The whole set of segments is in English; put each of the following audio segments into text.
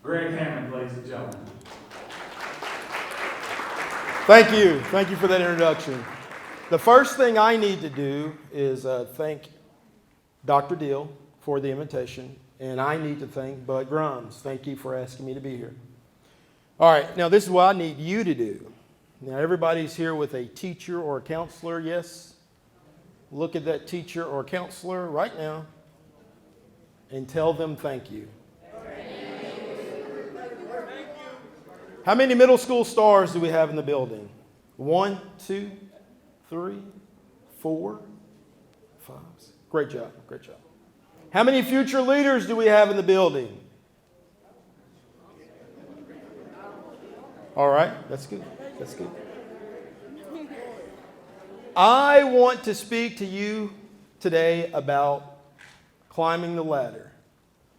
Greg Hammond, ladies and gentlemen. Thank you. Thank you for that introduction. The first thing I need to do is thank Dr. Deal for the invitation, and I need to thank Bud Grimes. Thank you for asking me to be here. All right, now this is what I need you to do. Now everybody's here with a teacher or a counselor, yes? Look at that teacher or counselor right now and tell them thank you. How many middle school stars do we have in the building? 1, 2, 3, 4, 5. Great job, great job. How many future leaders do we have in the building? All right, that's good, that's good. I want to speak to you today about climbing the ladder.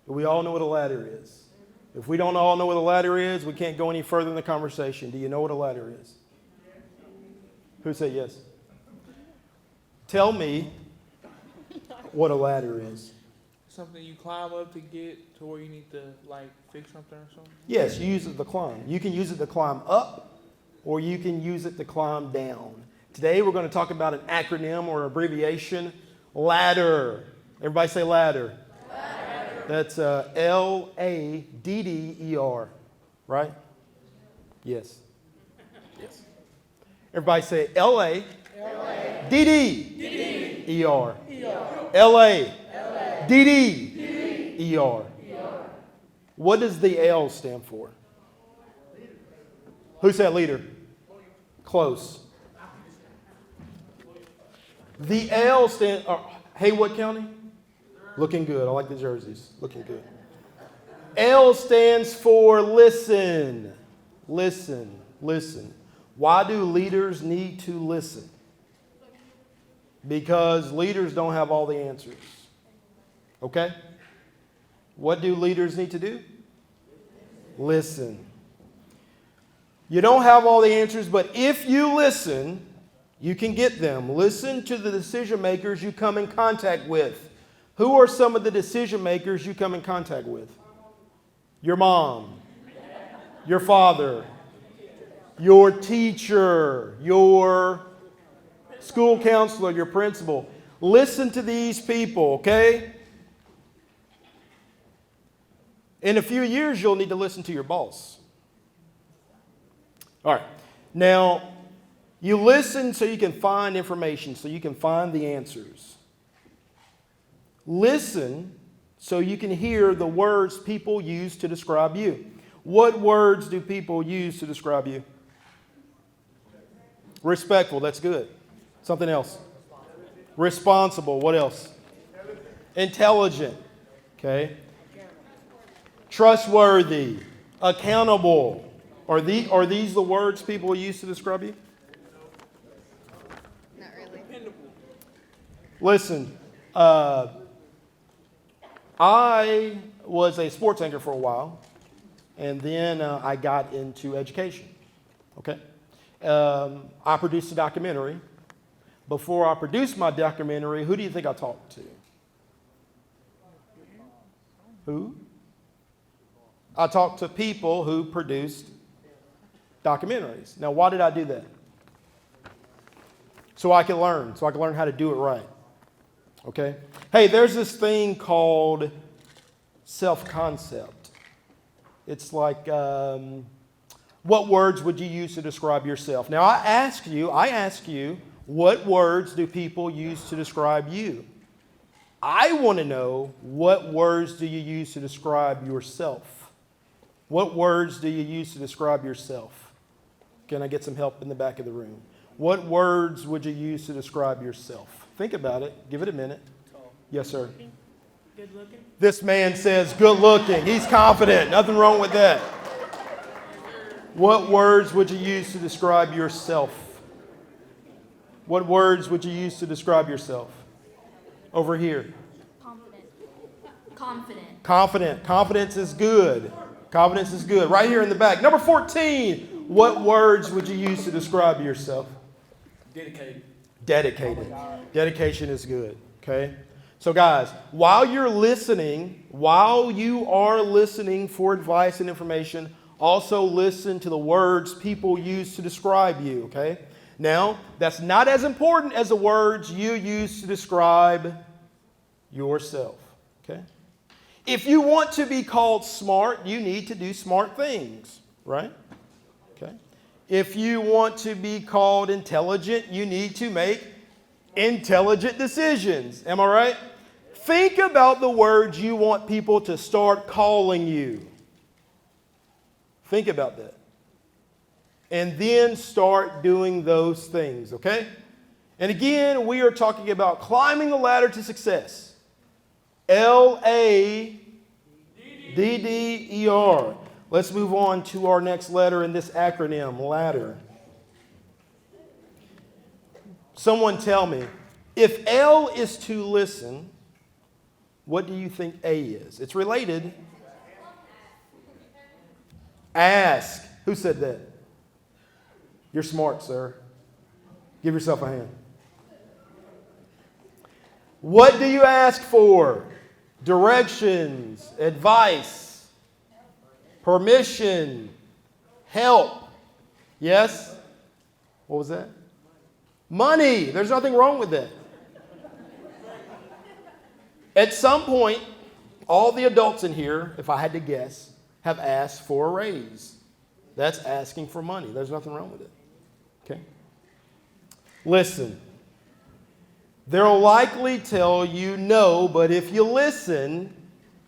We all know what a ladder is. If we don't all know what a ladder is, we can't go any further in the conversation. Do you know what a ladder is? Who said yes? Tell me what a ladder is. Something you climb up to get to where you need to fix something or something? Yes, you use it to climb. You can use it to climb up or you can use it to climb down. Today we're going to talk about an acronym or abbreviation, ladder. Everybody say ladder. That's L-A-D-D-E-R, right? Yes. Yes. Everybody say L-A-D-D-E-R. L-A-D-D-E-R. What does the L stand for? Who said leader? Close. The L stands, Haywood County? Looking good. I like the jerseys. Looking good. L stands for listen. Listen. Listen. Why do leaders need to listen? Because leaders don't have all the answers. Okay? What do leaders need to do? Listen. You don't have all the answers, but if you listen, you can get them. Listen to the decision makers you come in contact with. Who are some of the decision makers you come in contact with? Your mom, your father, your teacher, your school counselor, your principal. Listen to these people, okay? In a few years, you'll need to listen to your boss. All right. Now, you listen so you can find information, so you can find the answers. Listen so you can hear the words people use to describe you. What words do people use to describe you? Respectful, that's good. Something else. Responsible, what else? Intelligent, okay. Trustworthy, accountable. Are these the words people use to describe you? Not really. Listen, I was a sports anchor for a while, and then I got into education, okay? I produced a documentary. Before I produced my documentary, who do you think I talked to? Who? I talked to people who produced documentaries. Now, why did I do that? So I can learn how to do it right. Okay? Hey, there's this thing called self-concept. It's like, what words would you use to describe yourself? Now, I ask you, what words do people use to describe you? I want to know, what words do you use to describe yourself? What words do you use to describe yourself? Can I get some help in the back of the room? What words would you use to describe yourself? Think about it. Give it a minute. Yes, sir. Good looking. This man says good looking. He's confident. Nothing wrong with that. What words would you use to describe yourself? What words would you use to describe yourself? Over here. Confident. Confidence is good. Confidence is good. Right here in the back. Number 14. What words would you use to describe yourself? Dedicated. Dedicated. Dedication is good. Okay? So guys, while you're listening while you are listening for advice and information, also listen to the words people use to describe you, okay? Now, that's not as important as the words you use to describe yourself, okay? If you want to be called smart, you need to do smart things, right? Okay. If you want to be called intelligent, you need to make intelligent decisions. Am I right? Think about the words you want people to start calling you. Think about that. And then start doing those things, okay? And again, we are talking about climbing the ladder to success. L-A-D-D-E-R. Let's move on to our next letter in this acronym, ladder. Someone tell me, if L is to listen, what do you think A is? It's related. Ask. Who said that? You're smart, sir. Give yourself a hand. What do you ask for? Directions, advice, permission, help. Yes? What was that? Money. There's nothing wrong with that. At some point, all the adults in here, if I had to guess, have asked for a raise. That's asking for money. There's nothing wrong with it. Okay? Listen. They'll likely tell you no, but if you listen,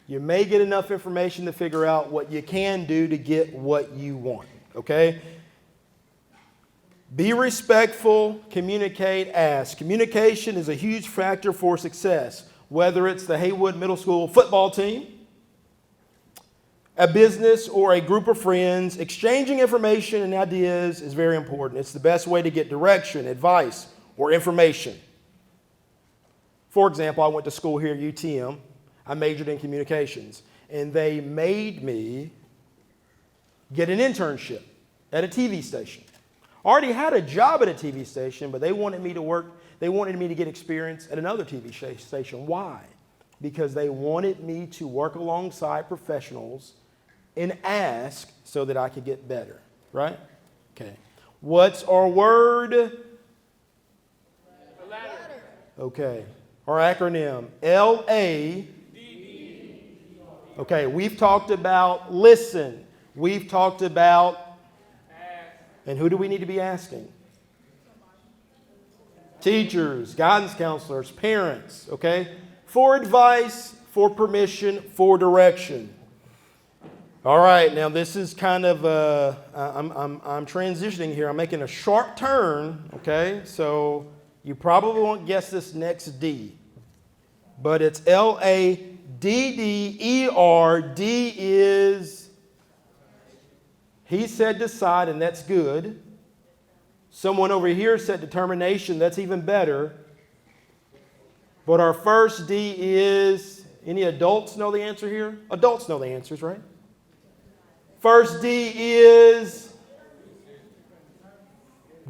you may get enough information to figure out what you can do to get what you want. Okay? Be respectful, communicate, ask. Communication is a huge factor for success, whether it's the Haywood Middle School football team, a business, or a group of friends. Exchanging information and ideas is very important. It's the best way to get direction, advice, or information. For example, I went to school here at UTM. I majored in communications, and they made me get an internship at a TV station. I already had a job at a TV station, but they wanted me to work. They wanted me to get experience at another TV station. Why? Because they wanted me to work alongside professionals and ask so that I could get better. Right? Okay. What's our word? Ladder. Okay. Our acronym, L-A. Okay, we've talked about listen. We've talked about, and who do we need to be asking? Teachers, guidance counselors, parents, okay? For advice, for permission, for direction. All right, now this is kind of, I'm transitioning here. I'm making a sharp turn, okay? So you probably won't guess this next D, but it's L-A-D-D-E-R. D is, he said decide, and that's good. Someone over here said determination. That's even better. But our first D is, any adults know the answer here? Adults know the answers, right? First D is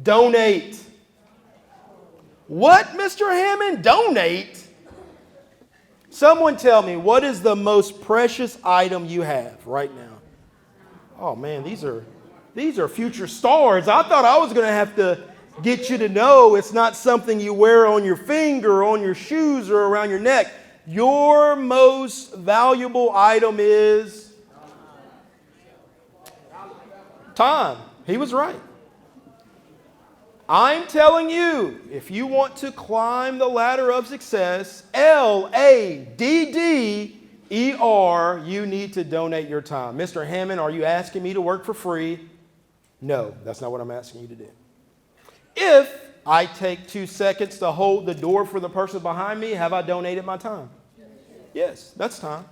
donate. What, Mr. Hammond? Donate? Someone tell me, what is the most precious item you have right now? Oh man, these are future stars. I thought I was going to have to get you to know it's not something you wear on your finger, or on your shoes, or around your neck. Your most valuable item is time. He was right. I'm telling you, if you want to climb the ladder of success, L-A-D-D-E-R, you need to donate your time. Mr. Hammond, are you asking me to work for free? No, that's not what I'm asking you to do. If I take 2 seconds to hold the door for the person behind me, have I donated my time? Yes, that's time.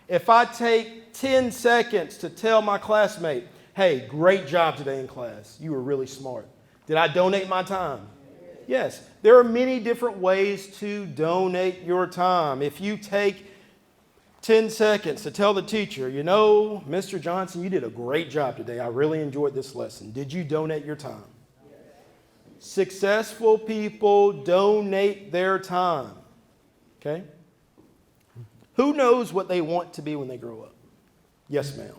If I take 10 seconds to tell my classmate, hey, great job today in class. You were really smart. Did I donate my time? Yes. There are many different ways to donate your time. If you take 10 seconds to tell the teacher, you know, Mr. Johnson, you did a great job today. I really enjoyed this lesson. Did you donate your time? Successful people donate their time. Okay? Who knows what they want to be when they grow up? Yes, ma'am.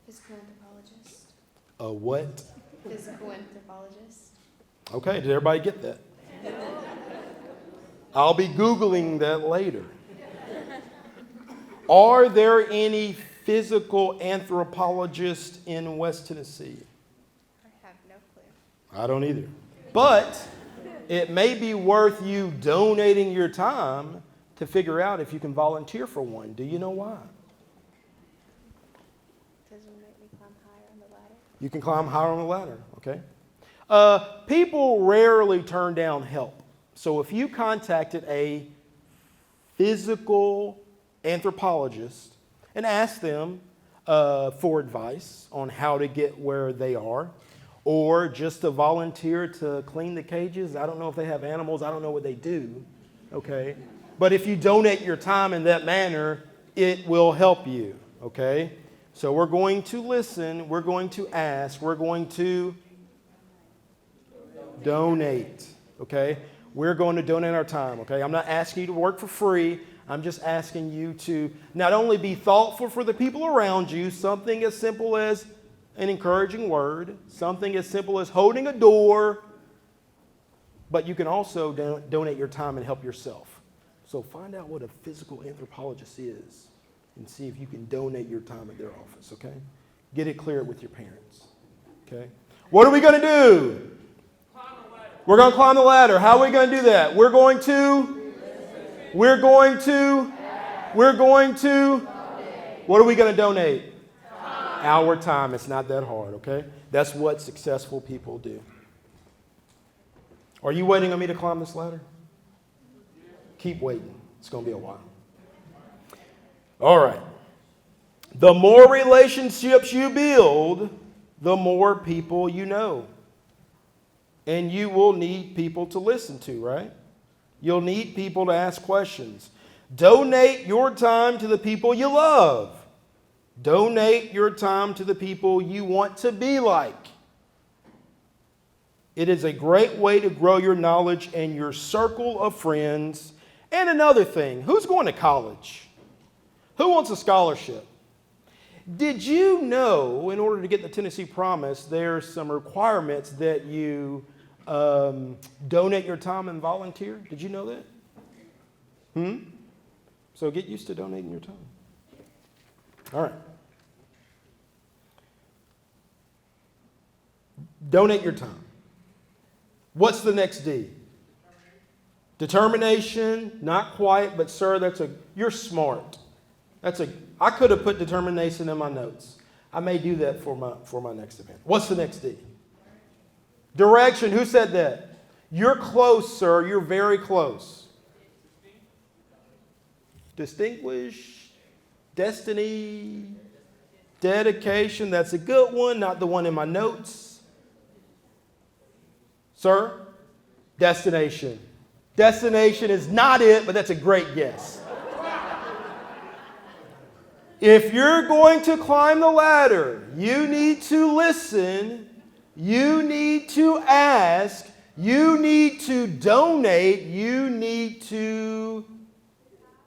Physical anthropologist. A what? Physical anthropologist. Okay, did everybody get that? I'll be Googling that later. Are there any physical anthropologists in West Tennessee? I have no clue. I don't either. But it may be worth you donating your time to figure out if you can volunteer for one. Do you know why? Because it will make me climb higher on the ladder. You can climb higher on the ladder, okay? People rarely turn down help. So if you contacted a physical anthropologist and asked them for advice on how to get where they are, or just to volunteer to clean the cages, I don't know if they have animals, I don't know what they do, okay? But if you donate your time in that manner, it will help you, okay? So we're going to listen, we're going to ask, we're going to donate, okay? We're going to donate our time, okay? I'm not asking you to work for free. I'm just asking you to not only be thoughtful for the people around you, something as simple as an encouraging word, something as simple as holding a door, but you can also donate your time and help yourself. So find out what a physical anthropologist is and see if you can donate your time at their office, okay? Get it clear with your parents, okay? What are we going to do? We're going to climb the ladder. How are we going to do that? We're going to, what are we going to donate? Our time. It's not that hard, okay? That's what successful people do. Are you waiting on me to climb this ladder? Keep waiting. It's going to be a while. All right. The more relationships you build, the more people you know. And you will need people to listen to, right? You'll need people to ask questions. Donate your time to the people you love. Donate your time to the people you want to be like. It is a great way to grow your knowledge and your circle of friends. And another thing, who's going to college? Who wants a scholarship? Did you know, in order to get the Tennessee Promise, there's some requirements that you donate your time and volunteer? Did you know that? So get used to donating your time. All right. Donate your time. What's the next D? Determination. Not quite, but sir, you're smart. I could have put determination in my notes. I may do that for my next event. What's the next D? Direction. Who said that? You're close, sir. You're very close. Distinguish. Destiny. Dedication. That's a good one. Not the one in my notes. Sir? Destination. Destination is not it, but that's a great guess. If you're going to climb the ladder, you need to listen. You need to ask. You need to donate. You need to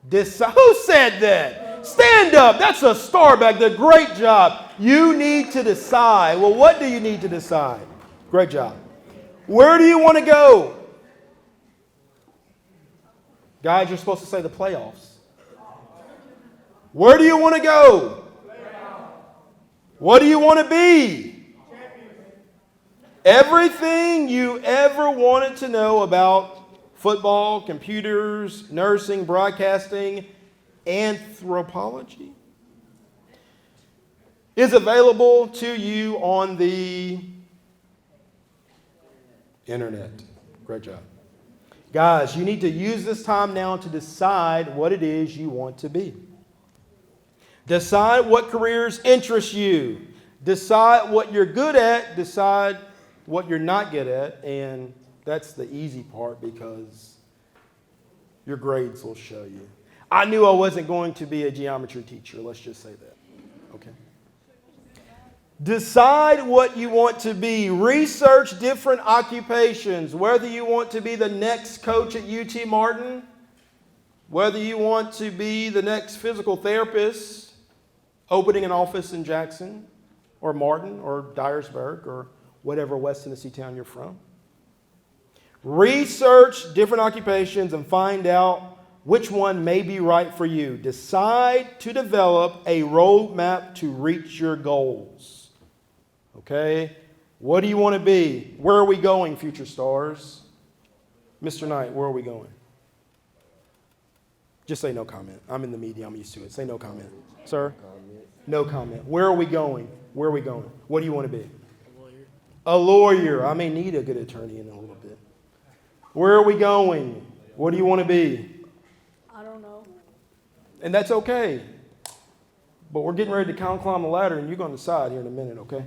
decide. Who said that? Stand up. That's a star back there. Great job. You need to decide. Well, what do you need to decide? Great job. Where do you want to go? Guys, you're supposed to say the playoffs. Where do you want to go? What do you want to be? Everything you ever wanted to know about football, computers, nursing, broadcasting, anthropology is available to you on the internet. Great job. Guys, you need to use this time now to decide what it is you want to be. Decide what careers interest you. Decide what you're good at. Decide what you're not good at. And that's the easy part because your grades will show you. I knew I wasn't going to be a geometry teacher. Let's just say that. Okay. Decide what you want to be. Research different occupations. Whether you want to be the next coach at UT Martin, Whether you want to be the next physical therapist, opening an office in Jackson or Martin or Dyersburg or whatever West Tennessee town you're from. Research different occupations and find out which one may be right for you. Decide to develop a roadmap to reach your goals. Okay? What do you want to be? Where are we going, future stars? Mr. Knight, where are we going? Just say no comment. I'm in the media. I'm used to it. Say no comment. Sir? No comment. Where are we going? Where are we going? What do you want to be? A lawyer. A lawyer. I may need a good attorney in a little bit. Where are we going? What do you want to be? I don't know. And that's okay. But we're getting ready to climb the ladder, and you're going to decide here in a minute, okay?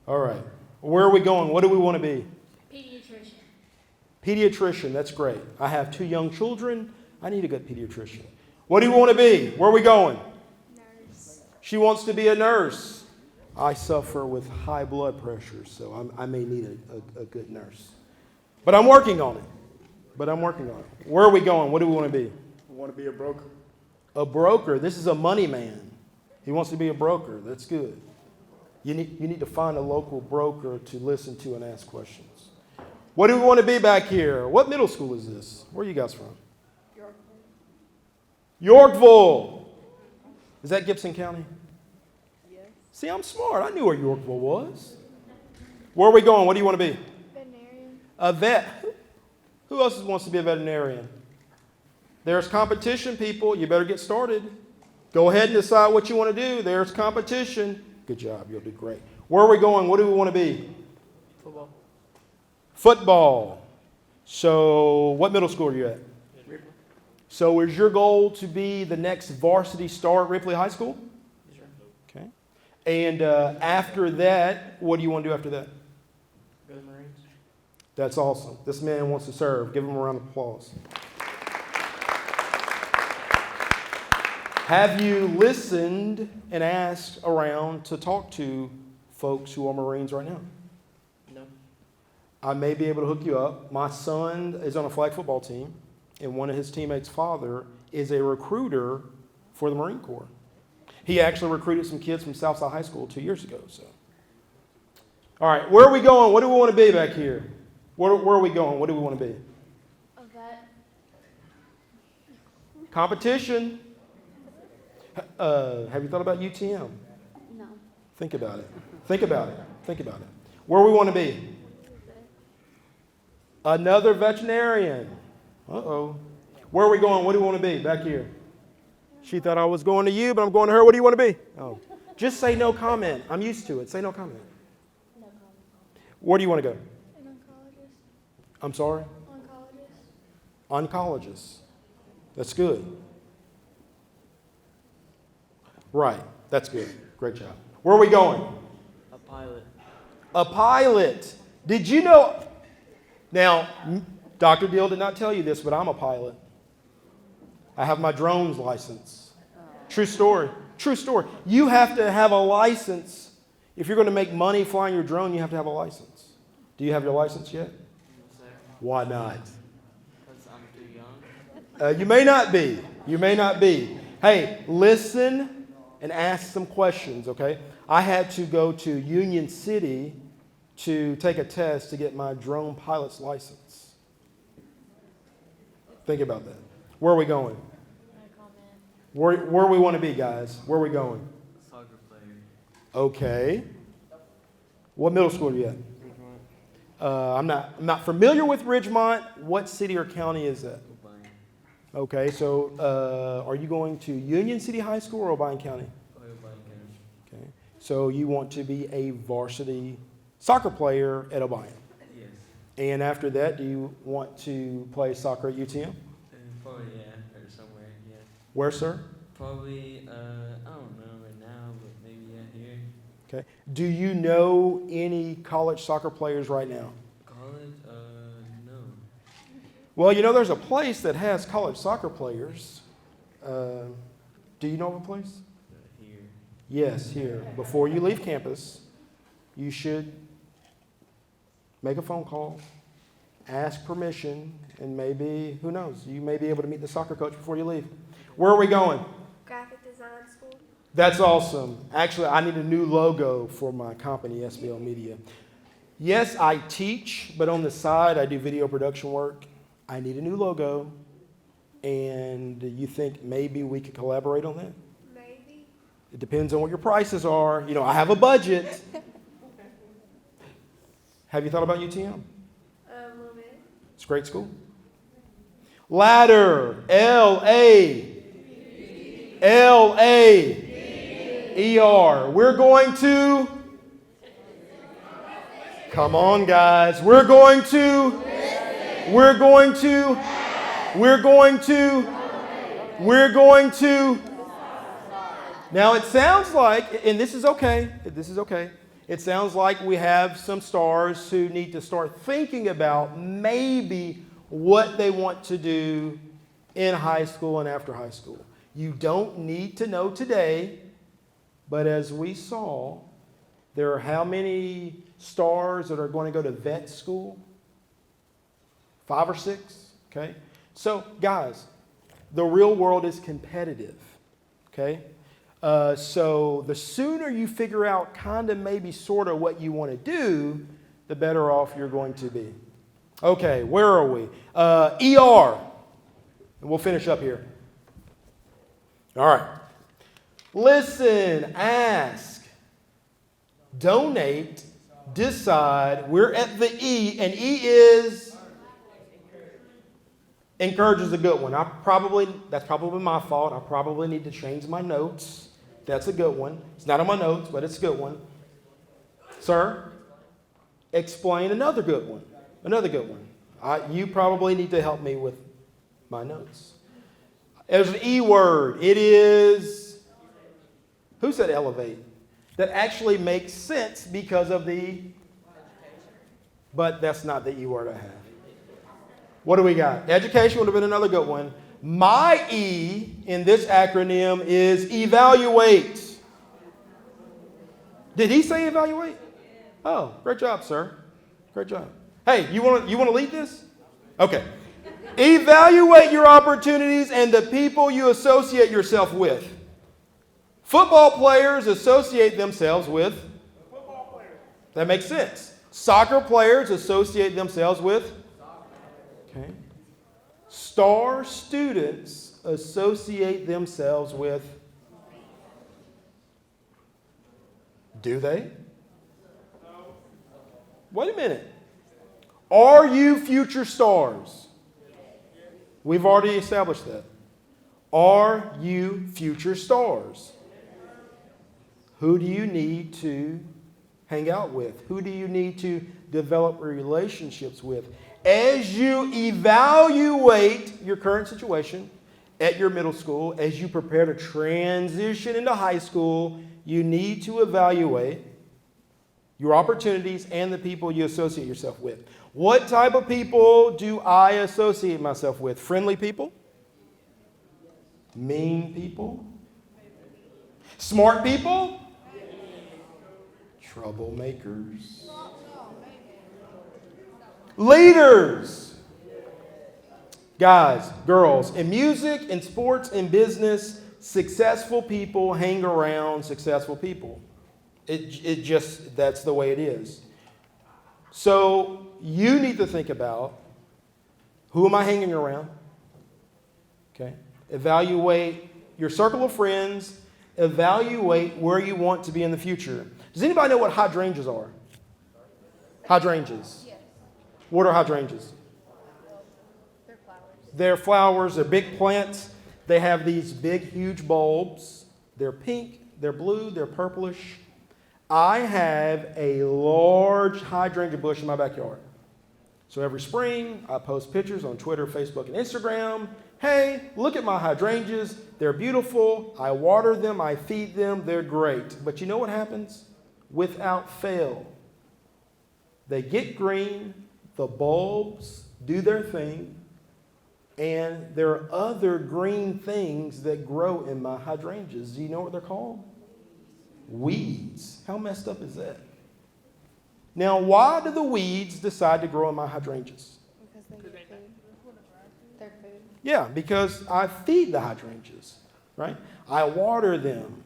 All right. Where are we going? What do we want to be? Pediatrician. Pediatrician. That's great. I have 2 young children. I need a good pediatrician. What do you want to be? Where are we going? Nurse. She wants to be a nurse. I suffer with high blood pressure, so I may need a good nurse. But I'm working on it. Where are we going? What do we want to be? I want to be a broker. A broker. This is a money man. He wants to be a broker. That's good. You need to find a local broker to listen to and ask questions. What do we want to be back here? What middle school is this? Where are you guys from? Yorkville. Is that Gibson County? Yes. See, I'm smart. I knew where Yorkville was. Where are we going? What do you want to be? Veterinarian. A vet. Who else wants to be a veterinarian? There's competition, people. You better get started. Go ahead and decide what you want to do. There's competition. Good job. You'll do great. Where are we going? What do we want to be? Football. Football. So, what middle school are you at? Ripley. So, is your goal to be the next varsity star at Ripley High School? Yes, sir. Okay. And after that, what do you want to do after that? Go to the Marines. That's awesome. This man wants to serve. Give him a round of applause. Have you listened and asked around to talk to folks who are Marines right now? No. I may be able to hook you up. My son is on a flag football team, and one of his teammates' father is a recruiter for the Marine Corps. He actually recruited some kids from Southside High School 2 years ago. So, all right, where are we going? What do we want to be back here? Where are we going? What do we want to be? A vet. Competition. Have you thought about UTM? No. Think about it. Think about it. Think about it. Where we want to be? Another veterinarian. Uh-oh. Where are we going? What do we want to be? Back here. She thought I was going to you, but I'm going to her. What do you want to be? Oh. Just say no comment. I'm used to it. Say no comment. No comment. Where do you want to go? An oncologist. I'm sorry? Oncologist. Oncologist. That's good. Right. That's good. Great job. Where are we going? A pilot. A pilot. Did you know? Now, Dr. Deal did not tell you this, but I'm a pilot. I have my drone's license. True story. True story. You have to have a license. If you're going to make money flying your drone, you have to have a license. Do you have your license yet? No, sir. Why not? Because I'm too young. You may not be. You may not be. Hey, listen and ask some questions, okay? I had to go to Union City to take a test to get my drone pilot's license. Think about that. Where are we going? No comment. Where we want to be, guys? Where are we going? Soccer player. Okay. What middle school are you at? I'm not familiar with Ridgemont. What city or county is that? Okay, so are you going to Union City High School or Obion County? Okay, so you want to be a varsity soccer player at Obion. Yes. And after that, do you want to play soccer at UTM? Probably, yeah, or somewhere, yeah. Where, sir? Probably, I don't know right now, but maybe, yeah, here. Okay. Do you know any college soccer players right now? College, no. Well, you know, there's a place that has college soccer players. Do you know of a place? Here. Yes, here. Before you leave campus, you should make a phone call, ask permission, and maybe, who knows, you may be able to meet the soccer coach before you leave. Where are we going? Graphic design school. That's awesome. Actually, I need a new logo for my company, SBL Media. Yes, I teach, but on the side, I do video production work. I need a new logo, and you think maybe we could collaborate on that? Maybe. It depends on what your prices are. You know, I have a budget. Have you thought about UTM? A little bit. It's a great school. Ladder, Ladder. We're going to, come on guys, we're going to, now it sounds like, and this is okay, it sounds like we have some stars who need to start thinking about maybe what they want to do in high school and after high school. You don't need to know today, but as we saw, there are how many stars that are going to go to vet school? 5 or 6, okay? So, guys, the real world is competitive, okay? So the sooner you figure out kind of maybe sort of what you want to do, the better off you're going to be. Okay, where are we? ER. And we'll finish up here. All right. Listen, ask, donate, decide. We're at the E, and E is encourage is a good one. That's probably my fault. I probably need to change my notes. That's a good one. It's not on my notes, but it's a good one. Sir, explain another good one. Another good one. You probably need to help me with my notes. There's an E word. It is, who said elevate? That actually makes sense because of the, but that's not the E word I have. What do we got? Education would have been another good one. My E in this acronym is evaluate. Did he say evaluate? Oh, great job, sir. Great job. Hey, you want to lead this? Okay. Evaluate your opportunities and the people you associate yourself with. Football players associate themselves with football players. That makes sense. Soccer players associate themselves with. Okay. STAR students associate themselves with. Do they? Wait a minute. Are you future stars? We've already established that. Are you future stars? Who do you need to hang out with? Who do you need to develop relationships with? As you evaluate your current situation at your middle school, as you prepare to transition into high school, you need to evaluate your opportunities and the people you associate yourself with. What type of people do I associate myself with? Friendly people? Mean people? Smart people? Troublemakers? Leaders. Guys, girls, in music, in sports, in business, successful people hang around successful people. It just, that's the way it is. So you need to think about, who am I hanging around? Okay. Evaluate your circle of friends. Evaluate where you want to be in the future. Does anybody know what hydrangeas are? Hydrangeas. Yes. What are hydrangeas? They're flowers. They're flowers. They're big plants. They have these big, huge bulbs. They're pink. They're blue. They're purplish. I have a large hydrangea bush in my backyard. So every spring, I post pictures on Twitter, Facebook, and Instagram. Hey, look at my hydrangeas. They're beautiful. I water them. I feed them. They're great. But you know what happens? Without fail, they get green. The bulbs do their thing. And there are other green things that grow in my hydrangeas. Do you know what they're called? Weeds. How messed up is that? Now, why do the weeds decide to grow in my hydrangeas? Their food. Yeah, because I feed the hydrangeas, right? I water them.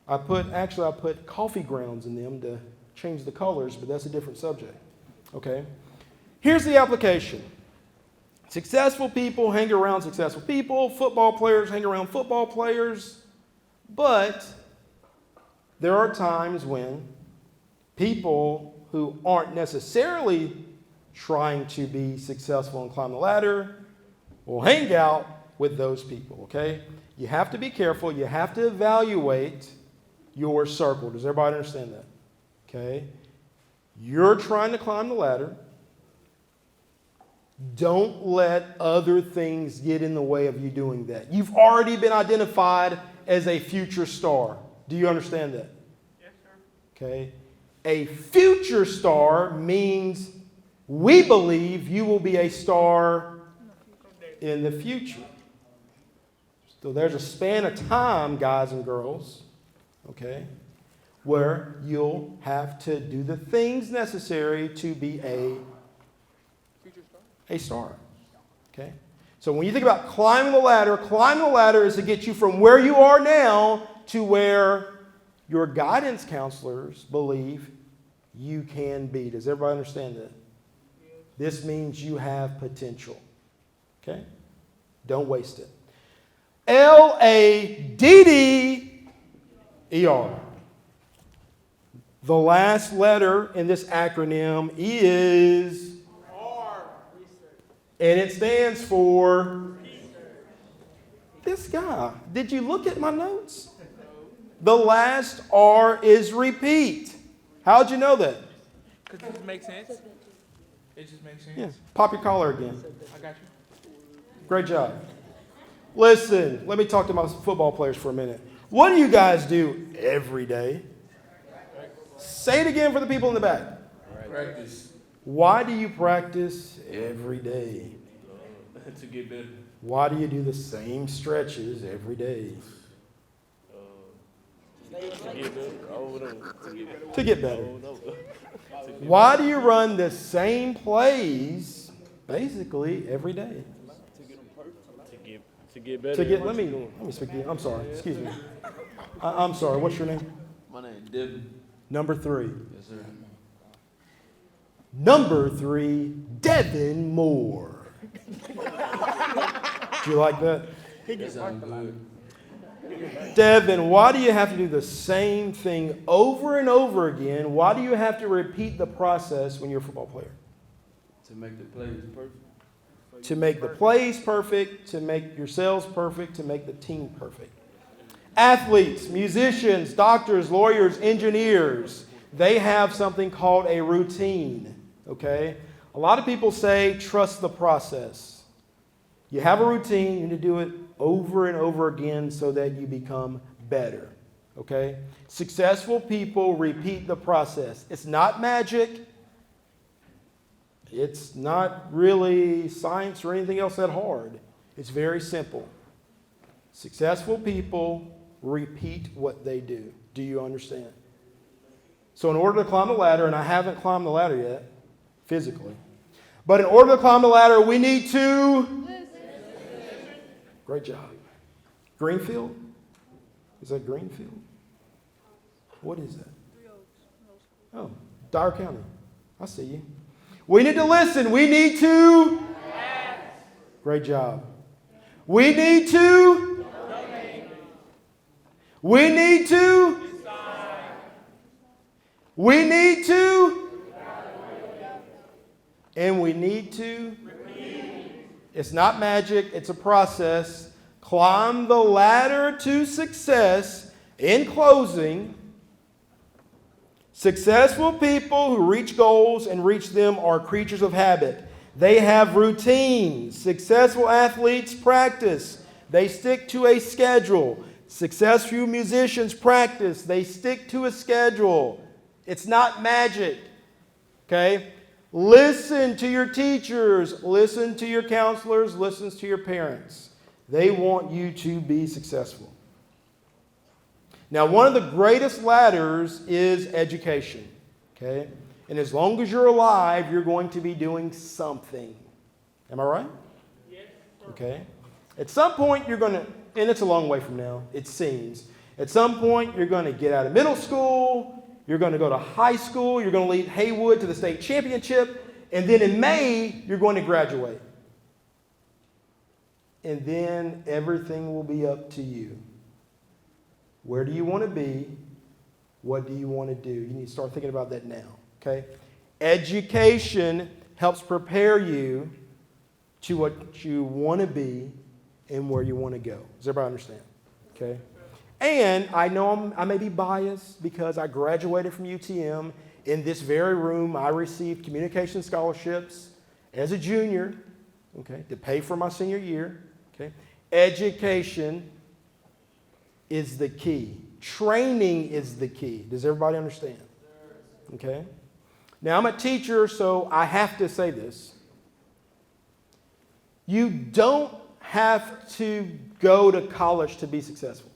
I put coffee grounds in them to change the colors, but that's a different subject. Okay? Here's the application. Successful people hang around successful people. Football players hang around football players. But there are times when people who aren't necessarily trying to be successful and climb the ladder will hang out with those people, okay? You have to be careful. You have to evaluate your circle. Does everybody understand that? Okay? You're trying to climb the ladder. Don't let other things get in the way of you doing that. You've already been identified as a future star. Do you understand that? Yes, sir. Okay? A future star means we believe you will be a star in the future. So there's a span of time, guys and girls, okay, where you'll have to do the things necessary to be a star. Okay? So when you think about climbing the ladder is to get you from where you are now to where your guidance counselors believe you can be. Does everybody understand that? This means you have potential. Okay? Don't waste it. LADDER. The last letter in this acronym is R. And it stands for this guy. Did you look at my notes? The last R is repeat. How'd you know that? Because it just makes sense. It just makes sense. Yeah. Pop your collar again. I got you. Great job. Listen, let me talk to my football players for a minute. What do you guys do every day? Say it again for the people in the back. Practice. Why do you practice every day? To get better. Why do you do the same stretches every day? To get better. Oh, no. To get better. Oh, no. Why do you run the same plays basically every day? To get better. Let me speak to you. I'm sorry. Excuse me. I'm sorry. What's your name? My name Devin. Number 3. Yes, sir. Number 3, Devin Moore. Do you like that? That sounds good. Devin, why do you have to do the same thing over and over again? Why do you have to repeat the process when you're a football player? To make the plays perfect. To make the plays perfect, to make yourselves perfect, to make the team perfect. Athletes, musicians, doctors, lawyers, engineers, they have something called a routine, okay? A lot of people say trust the process. You have a routine, you need to do it over and over again so that you become better, okay? Successful people repeat the process. It's not magic. It's not really science or anything else that hard. It's very simple. Successful people repeat what they do. Do you understand? So in order to climb the ladder, and I haven't climbed the ladder yet, physically, but in order to climb the ladder, we need to... Great job. Greenfield? Is that Greenfield? What is that? Oh, Dyer County. I see you. We need to listen. We need to... Great job. We need to... We need to... We need to... And we need to... It's not magic. It's a process. Climb the ladder to success. In closing, successful people who reach goals and reach them are creatures of habit. They have routines. Successful athletes practice. They stick to a schedule. Successful musicians practice. They stick to a schedule. It's not magic. Okay? Listen to your teachers. Listen to your counselors. Listen to your parents. They want you to be successful. Now, one of the greatest ladders is education. Okay? And as long as you're alive, you're going to be doing something. Am I right? Yes. Okay. At some point, you're going to, and it's a long way from now, it seems. At some point, you're going to get out of middle school, you're going to go to high school, you're going to lead Haywood to the state championship, and then in May, you're going to graduate. And then everything will be up to you. Where do you want to be? What do you want to do? You need to start thinking about that now, okay? Education helps prepare you to what you want to be and where you want to go. Does everybody understand? Okay? And I know I may be biased because I graduated from UTM. In this very room, I received communication scholarships as a junior, okay, to pay for my senior year. Okay? Education is the key. Training is the key. Does everybody understand? Okay? Now, I'm a teacher, so I have to say this. You don't have to go to college to be successful.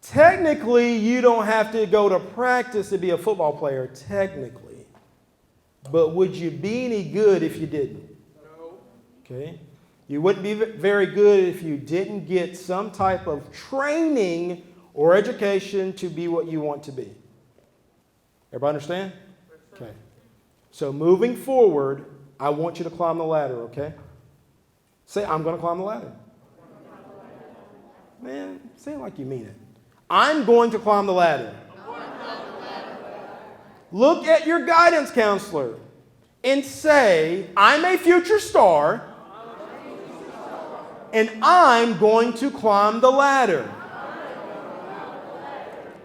Technically, you don't have to go to practice to be a football player, technically. But would you be any good if you didn't? No. Okay? You wouldn't be very good if you didn't get some type of training or education to be what you want to be. Everybody understand? Okay. So moving forward, I want you to climb the ladder, okay? Say, I'm going to climb the ladder. Man, say it like you mean it. I'm going to climb the ladder. Look at your guidance counselor and say, I'm a future star. And I'm going to climb the ladder.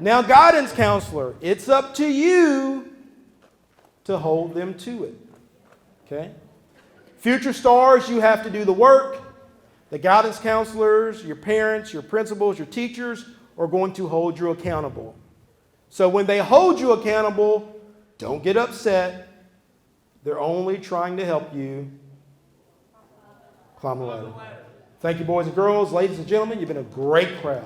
Now, guidance counselor, it's up to you to hold them to it. Okay? Future stars, you have to do the work. The guidance counselors, your parents, your principals, your teachers are going to hold you accountable. So when they hold you accountable, don't get upset. They're only trying to help you climb the ladder. Thank you, boys and girls, ladies and gentlemen. You've been a great crowd.